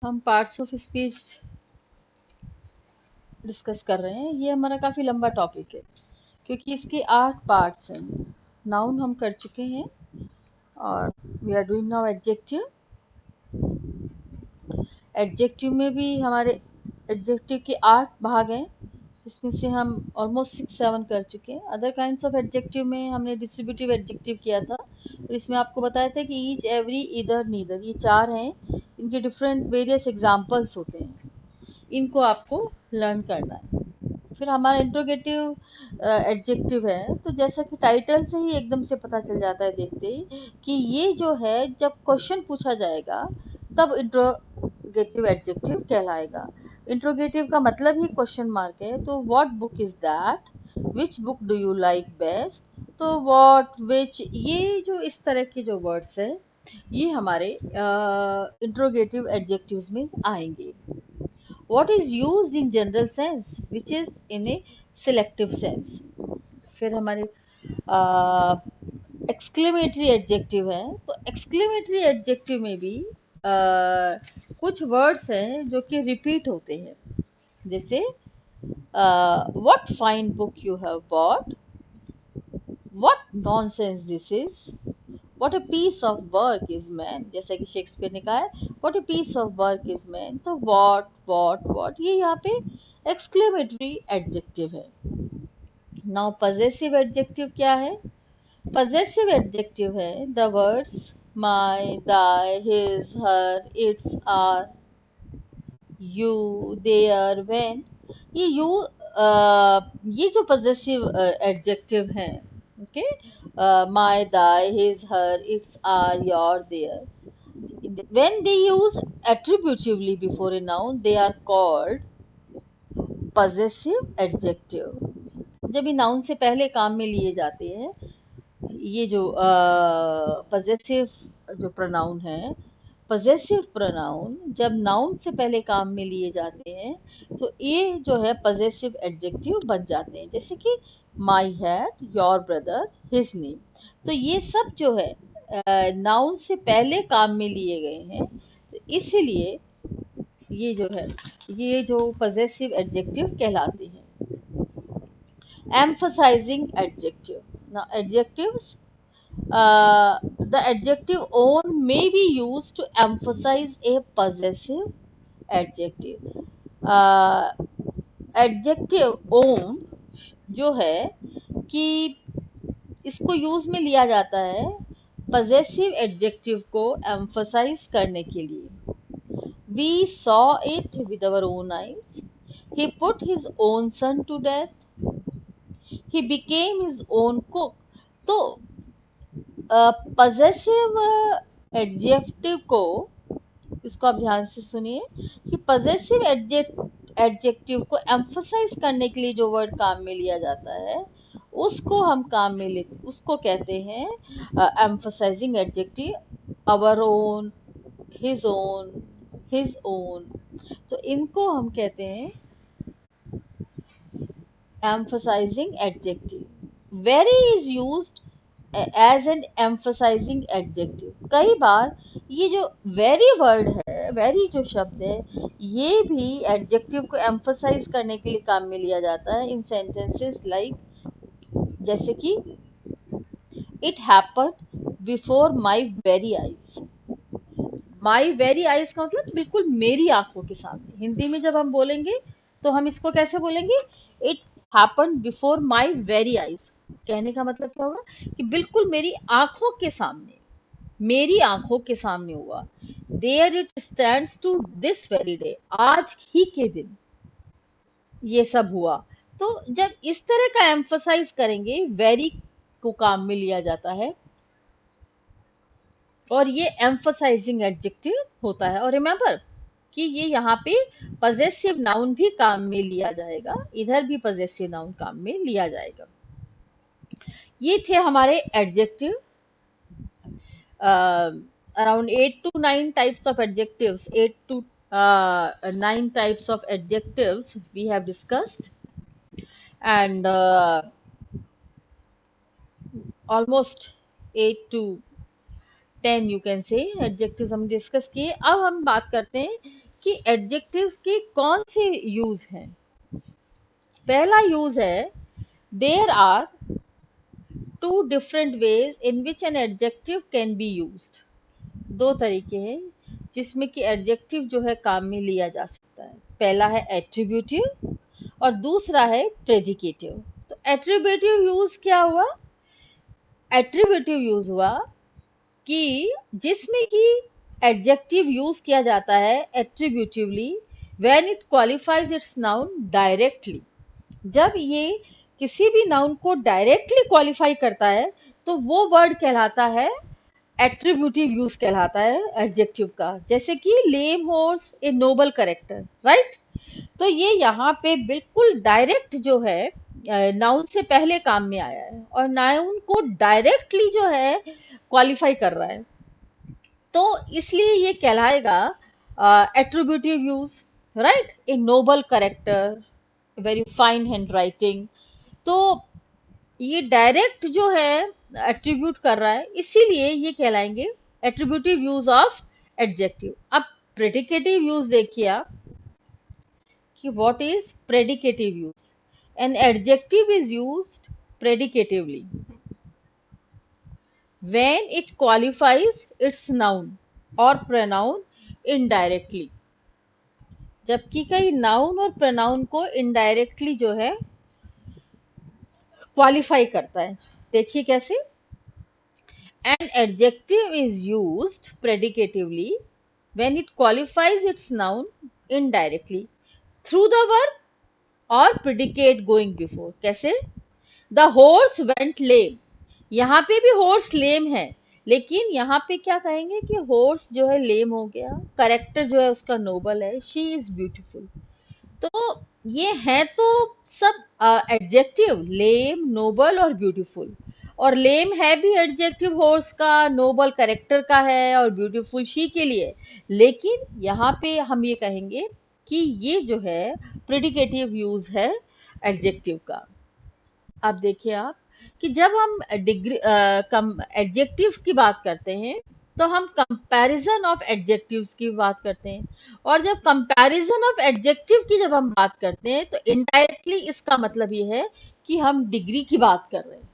हम parts of speech discuss कर रहे हैं। ये हमारा काफ़ी लंबा टॉपिक है क्योंकि इसके 8 पार्ट्स हैं। नाउन हम कर चुके हैं और we are doing now adjective. Adjective में भी हमारे एडजेक्टिव के 8 भाग हैं जिसमें से हम ऑलमोस्ट 6-7 कर चुके हैं। अदर काइंड्स ऑफ एडजेक्टिव में हमने डिस्ट्रीब्यूटिव एडजेक्टिव किया था और इसमें आपको बताया था कि ईच, एवरी, ईदर, नीदर, ये 4 हैं। इनके डिफरेंट वेरियस एग्जाम्पल्स होते हैं, इनको आपको लर्न करना है। फिर हमारा इंट्रोगेटिव एडजेक्टिव है, तो जैसा कि टाइटल से ही एकदम से पता चल जाता है देखते ही कि ये जो है जब क्वेश्चन पूछा जाएगा तब इंट्रोगेटिव एडजेक्टिव कहलाएगा। इंट्रोगेटिव का मतलब ही क्वेश्चन मार्क है। तो what book is that, which book do you like best, तो व्हाट, विच, ये जो इस तरह के जो वर्ड्स है ये हमारे इंट्रोगेटिव एडजेक्टिव्स में आएंगे। what is used in general sense which is in a selective sense। फिर हमारे एक्सक्लेमेटरी एडजेक्टिव है, तो एक्सक्लेमेटरी एडजेक्टिव में भी कुछ वर्ड्स हैं जो कि रिपीट होते हैं, जैसे what fine book you have bought, what nonsense this is, what a piece of work is man, जैसा कि शेक्सपियर ने कहा है what a piece of work is man। तो what ये यहाँ पे एक्सक्लेमेटरी एडजेक्टिव है। नाउ पजेसिव एडजेक्टिव क्या है? पजेसिव एडजेक्टिव है the words my, thy, his, her, its, our, you, their, when. ये जो पजेसिव एडजेक्टिव है, okay, my, thy, his, her, its, our, your, their, when they use attributively before a noun they are called possessive adjective। जब ये noun से पहले काम में लिए जाते हैं, ये जो possessive जो प्रोनाउन है, possessive प्रोनाउन जब नाउन से पहले काम में लिए जाते हैं तो ये जो है possessive adjective बन जाते हैं, जैसे कि my hat, your brother, his name। तो ये सब जो है नाउन से पहले काम में लिए गए हैं, तो इसीलिए ये जो है ये जो possessive adjective कहलाते हैं। emphasizing adjective, now adjectives, the adjective on may be used to emphasize a possessive adjective। adjective on जो है कि इसको यूज में लिया जाता है possessive adjective को emphasize करने के लिए। We saw it with our own eyes, he put his own son to death, he became his own cook। तो possessive adjective को, इसको आप ध्यान से सुनिए कि possessive adjective को emphasize करने के लिए जो वर्ड काम में लिया जाता है उसको हम काम में लेते, उसको कहते हैं emphasizing adjective। our own, his own, his own, तो इनको हम कहते हैं emphasizing adjective। very is used as an emphasizing adjective। कई बार ये जो very वर्ड है, very जो शब्द है, ये भी adjective को emphasize करने के लिए काम में लिया जाता है in sentences like, जैसे कि it happened before my very eyes। my very eyes का मतलब बिल्कुल मेरी आंखों के सामने। हिंदी में जब हम बोलेंगे तो हम इसको कैसे बोलेंगे? it happened before my very eyes। कहने का मतलब क्या होगा कि बिल्कुल मेरी आंखों के सामने, मेरी आंखों के सामने हुआ। there it stands to this very day, आज ही के दिन ये सब हुआ। तो जब इस तरह का एम्फसाइज करेंगे, वेरी को काम में लिया जाता है और ये एम्फसाइजिंग एडजेक्टिव होता है। और रिमेंबर कि ये यहाँ पे पजेसिव नाउन भी काम में लिया जाएगा, इधर भी पजेसिव नाउन काम में लिया जाएगा। ये थे हमारे adjective. around 8 to 9 types of adjectives, 8 to 9 types of adjectives we have discussed, and almost 8 to 10 you can say adjectives हम डिस्कस किए। अब हम बात करते हैं कि एडजेक्टिव्स के कौन से यूज हैं। पहला यूज है, there are two different ways in which an adjective can be used. दो तरीके हैं जिसमें कि एडजेक्टिव जो है काम में लिया जा सकता है। पहला है एट्रीब्यूटिव और दूसरा है प्रेडिकेटिव। तो एट्रीब्यूटिव यूज क्या हुआ? एट्रीब्यूटिव यूज हुआ कि जिसमें कि एडजेक्टिव यूज किया जाता है attributively when it qualifies its noun directly. जब ये किसी भी नाउन को डायरेक्टली क्वालिफाई करता है तो वो वर्ड कहलाता है एट्रीब्यूटिव यूज कहलाता है एडजेक्टिव का। जैसे कि lame horse a noble character, right. तो ये यहाँ पे बिल्कुल डायरेक्ट जो है नाउन से पहले काम में आया है और नाउन को डायरेक्टली जो है क्वालिफाई कर रहा है, तो इसलिए ये कहलाएगा एट्रीब्यूटिव यूज, राइट। ए noble character, very fine hand writing. तो ये डायरेक्ट जो है एट्रीब्यूट कर रहा है, इसीलिए ये कहलाएंगे एट्रीब्यूटिव यूज ऑफ एडजेक्टिव। अब प्रेडिकेटिव यूज देखिए आप कि what is predicative use. An adjective is used predicatively when it qualifies its noun or pronoun indirectly। जबकि कई नाउन और pronoun को इनडायरेक्टली जो है क्वालिफाई करता है। देखिए कैसे, an adjective is used predicatively when it qualifies its noun indirectly through the verb or predicate going before। कैसे? The horse went lame। यहाँ पे भी horse lame है, लेकिन यहाँ पे क्या कहेंगे कि horse जो है lame हो गया, करेक्टर जो है उसका noble है, she is beautiful। तो ये है तो सब एडजेक्टिव, लेम, नोबल और ब्यूटीफुल। और लेम है भी एडजेक्टिव हॉर्स का, नोबल कैरेक्टर का है और ब्यूटीफुल शी के लिए। लेकिन यहाँ पे हम ये कहेंगे कि ये जो है प्रेडिकेटिव यूज है एडजेक्टिव का। अब देखिए आप कि जब हम डिग्री एडजेक्टिव्स की बात करते हैं तो हम कंपैरिजन ऑफ एडजेक्टिव्स की बात करते हैं। और जब कंपैरिजन ऑफ एडजेक्टिव की जब हम बात करते हैं तो इनडायरेक्टली इसका मतलब ये है कि हम डिग्री की बात कर रहे हैं।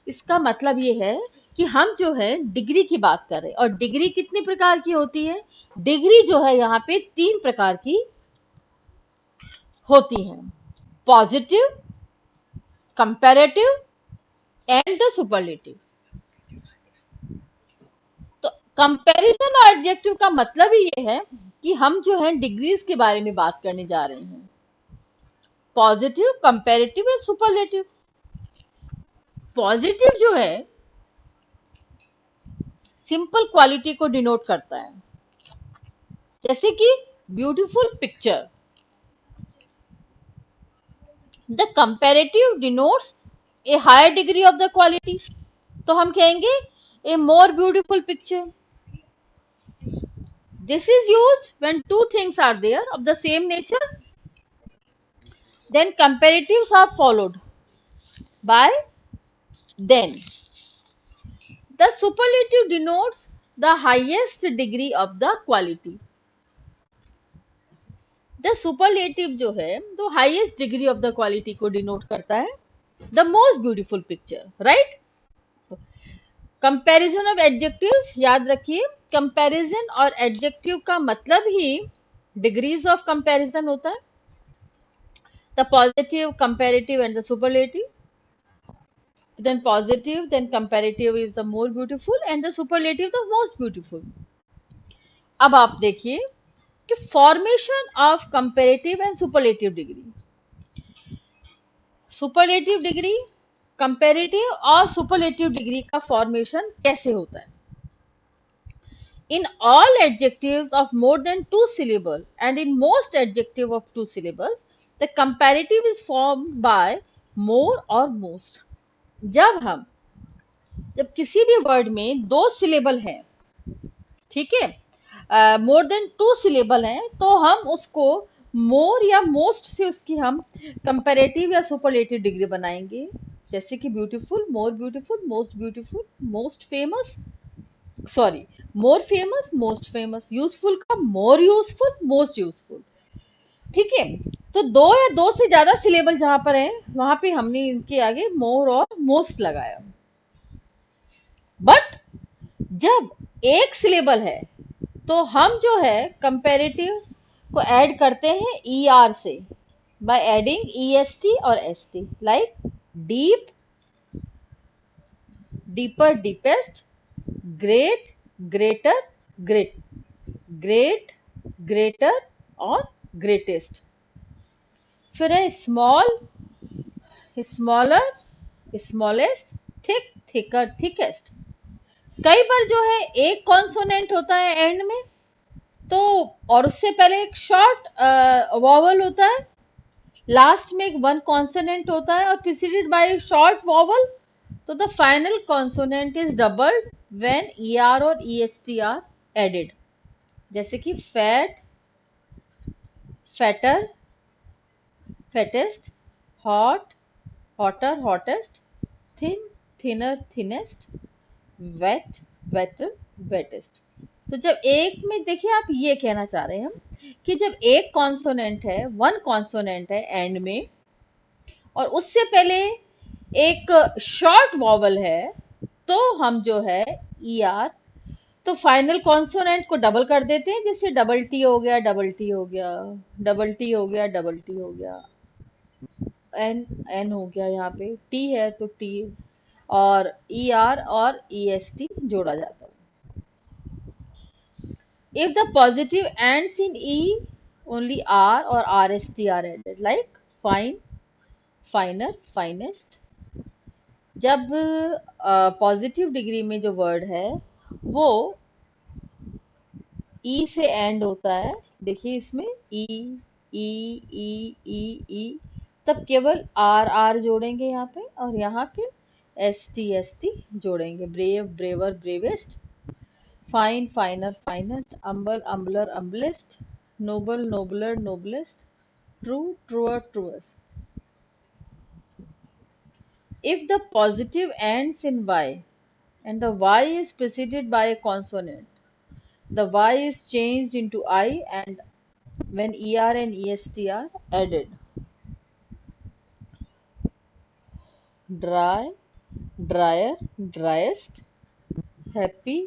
इसका मतलब ये है कि हम जो है डिग्री की बात कर रहे हैं। और डिग्री कितनी प्रकार की होती है? डिग्री जो है यहाँ पे 3 प्रकार की होती है, positive, comparative and the superlative. तो कंपैरिजन और एडजेक्टिव का मतलब ही ये है कि हम जो है डिग्रीज के बारे में बात करने जा रहे हैं, positive, comparative and superlative. Positive जो है सिंपल क्वालिटी को डिनोट करता है, जैसे कि beautiful picture. The comparative denotes a higher degree of the quality. तो हम कहेंगे a more beautiful picture. This is used when two things are there of the same nature. Then comparatives are followed by then. The superlative denotes the highest degree of the quality. The superlative जो है तो highest degree of the quality को denote करता है, the most beautiful picture, right? Comparison of adjectives याद रखिए, comparison और adjective का मतलब ही डिग्रीज ऑफ कंपैरिजन होता है। The positive, comparative and the superlative. then positive, then comparative is the more beautiful and the superlative the most beautiful। अब आप देखिए कि formation of comparative and superlative degree. Superlative degree, comparative और superlative degree का formation कैसे होता है? In all adjectives of more than 2 syllables and in most adjective of 2 syllables, the comparative is formed by more or most। जब किसी भी word में 2 syllable है, ठीक है, मोर देन 2 सिलेबल है, तो हम उसको मोर या मोस्ट से उसकी हम कंपैरेटिव या सुपरलेटिव डिग्री बनाएंगे। जैसे कि beautiful, more beautiful, most famous, sorry, more famous most famous, useful का मोर यूजफुल मोस्ट यूजफुल। ठीक है, तो दो या दो से ज्यादा सिलेबल जहां पर है वहां पे हमने इनके आगे मोर और मोस्ट लगाया। बट जब एक सिलेबल है तो हम जो है कंपैरेटिव को ऐड करते हैं ई आर से, by adding e s t और s t, like deep, deeper, deepest, great, greater, great, great, greater और ग्रेटेस्ट। फिर है small, smaller, smallest, thick, thicker, thickest. कई बार जो है एक कॉन्सोनेंट होता है एंड में, तो और उससे पहले एक शॉर्ट वॉवल होता है, लास्ट में एक वन कॉन्सोनेंट होता है और प्रीसीडेड बाय शॉर्ट वॉवल, तो the final consonant is doubled when e r और e s t are added. जैसे कि fat, fatter, fattest, hot, hotter, hottest, thin, thinner, thinnest, wet, wetter, wettest. तो जब एक में देखिए, आप ये कहना चाह रहे हैं हम कि जब एक कॉन्सोनेंट है, वन कॉन्सोनेंट है एंड में, और उससे पहले एक शॉर्ट वॉवल है, तो हम जो है ई आर, तो फाइनल कॉन्सोनेंट को डबल कर देते हैं, जैसे डबल टी हो गया, डबल टी हो गया, डबल टी हो गया, डबल टी हो गया, एन, एन हो गया, यहाँ पे टी है तो टी, और ई आर और ई एस टी जोड़ा जाता है। If the positive ends in E, only R or RST are added, like fine, finer, finest. जब पॉजिटिव डिग्री में जो वर्ड है वो ई से एंड होता है, देखिए इसमें ई, ई, ई, ई, ई, तब केवल आर आर जोड़ेंगे यहाँ पे, और यहाँ पे एस टी जोड़ेंगे, brave, braver, bravest, fine, finer, finest, humble, humbler, humblest, noble, nobler, noblest, true, truer, truest. If the positive ends in y and the y is preceded by a consonant, the y is changed into I and when er and est are added. Dry, drier, driest, happy,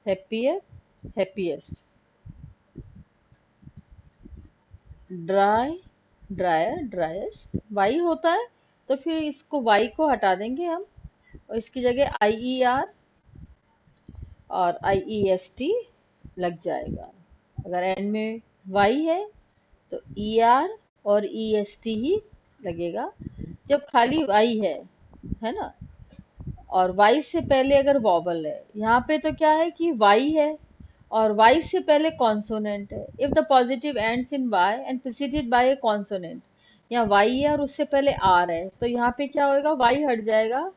happier, happiest. Dry, drier, driest, Y होता है तो फिर इसको Y को हटा देंगे हम, और इसकी जगह आई ई आर और आई ई एस टी लग जाएगा। अगर एंड में वाई है तो ई आर और ई एस टी ही लगेगा। जब खाली वाई है ना, और वाई से पहले अगर वॉवल है, यहाँ पे तो क्या है कि वाई है और वाई से पहले कॉन्सोनेंट है। If the positive ends in Y and preceded by a consonant, यहाँ वाई है और उससे पहले आर है, तो यहाँ पे क्या होएगा, वाई हट जाएगा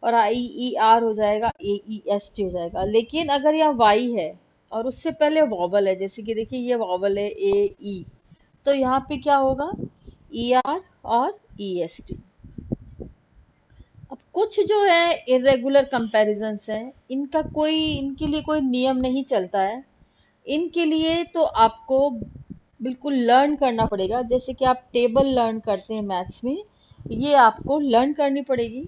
और आई ई आर हो जाएगा, ए ई एस टी हो जाएगा। लेकिन अगर यहाँ वाई है और उससे पहले वॉवल है, जैसे कि देखिए ये वॉवल है ए ई, तो यहाँ पे क्या होगा, ई आर और ई एस टी। अब कुछ जो है इरेगुलर कंपैरिजंस हैं, इनका कोई, इनके लिए कोई नियम नहीं चलता है। इनके लिए तो आपको बिल्कुल लर्न करना पड़ेगा, जैसे कि आप टेबल लर्न करते हैं मैथ्स में, ये आपको लर्न करनी पड़ेगी।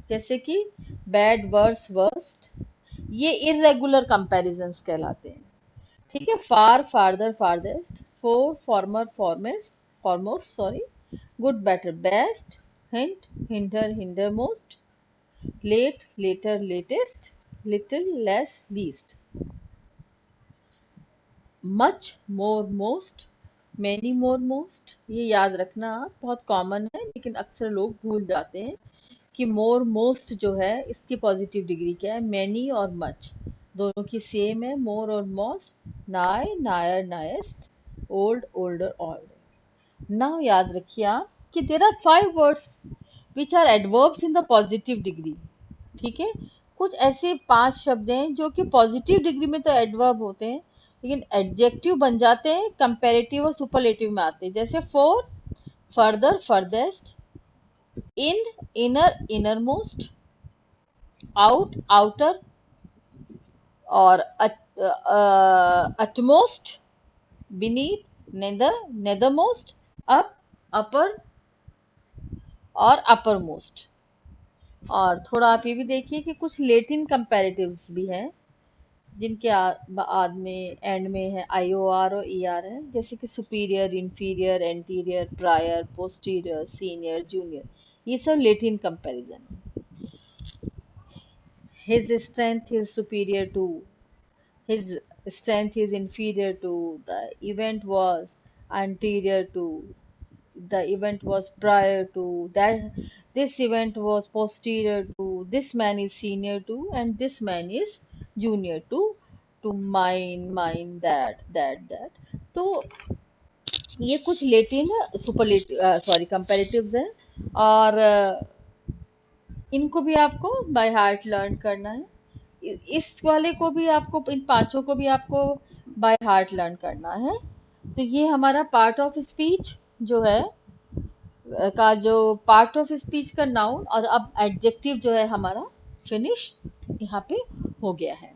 जैसे कि बैड, वर्स, वर्स्ट, ये इरेगुलर कंपैरिजंस कहलाते हैं। ठीक है, far, farther, farthest, fore, former, foremost, foremost, sorry, good, better, best, hint, hinder, hindermost, late, later, latest, little, less, least, much, more, most, many, more, most. ये याद रखना बहुत common है, लेकिन अक्सर लोग भूल जाते हैं कि मोर, मोस्ट जो है इसकी पॉजिटिव डिग्री क्या है, मैनी और मच दोनों की सेम है, मोर और most, nigh, nigher, nighest, old, older, old. Now याद रखिए आप कि there are 5 words which are adverbs in the positive degree. ठीक है, कुछ ऐसे 5 शब्द हैं जो कि पॉजिटिव डिग्री में तो एडवर्ब होते हैं, लेकिन एडजेक्टिव बन जाते हैं, कंपैरेटिव और सुपरलेटिव में आते हैं। जैसे fore, further, furthest, in, inner, innermost, out, outer, और utmost, beneath, nether, nethermost, up, upper और uppermost। और थोड़ा आप ये भी देखिए कि कुछ लेटिन कंपैरेटिव्स भी हैं जिनके बाद में एंड में है IOR और ER है, जैसे कि superior, inferior, anterior, prior, posterior, senior, junior, ये सब Latin comparison. His strength is superior to, his strength is inferior to, the event was anterior to, the event was prior to, that this event was posterior to, this man is senior to, and this man is junior to mine that। तो ये कुछ Latin superlative sorry comparatives हैं, और इनको भी आपको by heart learn करना है। इस वाले को भी आपको, इन पांचों को भी आपको बाय हार्ट लर्न करना है। तो ये हमारा पार्ट ऑफ स्पीच जो है का जो पार्ट ऑफ स्पीच का नाउन, और अब एडजेक्टिव जो है हमारा फिनिश यहाँ पे हो गया है।